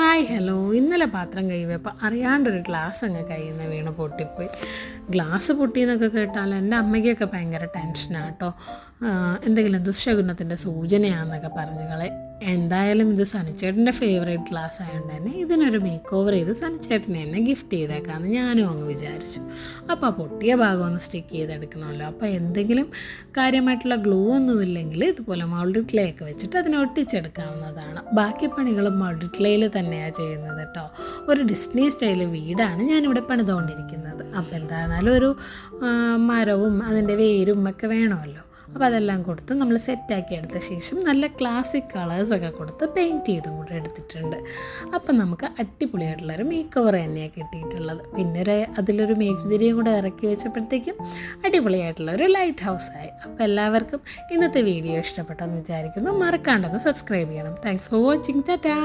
Hi hello. ഇന്നലെ പാത്രം കഴിയുമ്പോൾ അറിയാണ്ടൊരു ഗ്ലാസ് അങ്ങ് കയ്യിൽ നിന്ന് വീണ് പൊട്ടിപ്പോയി. ഗ്ലാസ് പൊട്ടിയെന്നൊക്കെ കേട്ടാൽ എൻ്റെ അമ്മയ്ക്കൊക്കെ ഭയങ്കര ടെൻഷനാണ് കേട്ടോ. എന്തെങ്കിലും ദുശ്ശകുനത്തിൻ്റെ സൂചനയാണെന്നൊക്കെ പറഞ്ഞുകളെ. എന്തായാലും ഇത് സനിച്ചേട്ടൻ്റെ ഫേവറേറ്റ് ഗ്ലാസ് ആയതുകൊണ്ട് തന്നെ ഇതിനൊരു മേക്ക് ഓവർ ചെയ്ത് സനിച്ചേട്ടനെ തന്നെ ഗിഫ്റ്റ് ചെയ്തേക്കാമെന്ന് ഞാനും അങ്ങ് വിചാരിച്ചു. അപ്പോൾ ആ പൊട്ടിയ ഭാഗം ഒന്ന് സ്റ്റിക്ക് ചെയ്തെടുക്കണമല്ലോ. അപ്പോൾ എന്തെങ്കിലും കാര്യമായിട്ടുള്ള ഗ്ലൂ ഒന്നുമില്ലെങ്കിൽ ഇതുപോലെ മൗൾഡ് ക്ലേ ഒക്കെ വെച്ചിട്ട് അതിനെ ഒട്ടിച്ചെടുക്കാവുന്നതാണ്. ബാക്കി പണികളും മൗൾഡ് ക്ലേയിൽ തന്നെയാണ് ചെയ്യുന്നത് കേട്ടോ. ഒരു ഡിസ്നി സ്റ്റൈൽ വീടാണ് ഞാനിവിടെ പണിതുകൊണ്ടിരിക്കുന്നത്. അപ്പോൾ എന്തായിരുന്നാലും ഒരു മരവും അതിൻ്റെ വേരും ഒക്കെ വേണമല്ലോ. അപ്പോൾ അതെല്ലാം കൊടുത്ത് നമ്മൾ സെറ്റാക്കി എടുത്ത ശേഷം നല്ല ക്ലാസിക് കളേഴ്സൊക്കെ കൊടുത്ത് പെയിൻറ്റ് ചെയ്തും കൂടെ എടുത്തിട്ടുണ്ട്. അപ്പം നമുക്ക് അടിപൊളിയായിട്ടുള്ളൊരു മേക്ക് ഓവർ തന്നെയാണ് കിട്ടിയിട്ടുള്ളത്. പിന്നെ അതിലൊരു മെഴുകുതിരിയും കൂടെ ഇറക്കി വെച്ചപ്പോഴത്തേക്കും അടിപൊളിയായിട്ടുള്ളൊരു ലൈറ്റ് ഹൗസായി. അപ്പോൾ എല്ലാവർക്കും ഇന്നത്തെ വീഡിയോ ഇഷ്ടപ്പെട്ടെന്ന് വിചാരിക്കുന്നു. മറക്കാണ്ടെന്ന് സബ്സ്ക്രൈബ് ചെയ്യണം. Thanks for watching. ടാറ്റാ.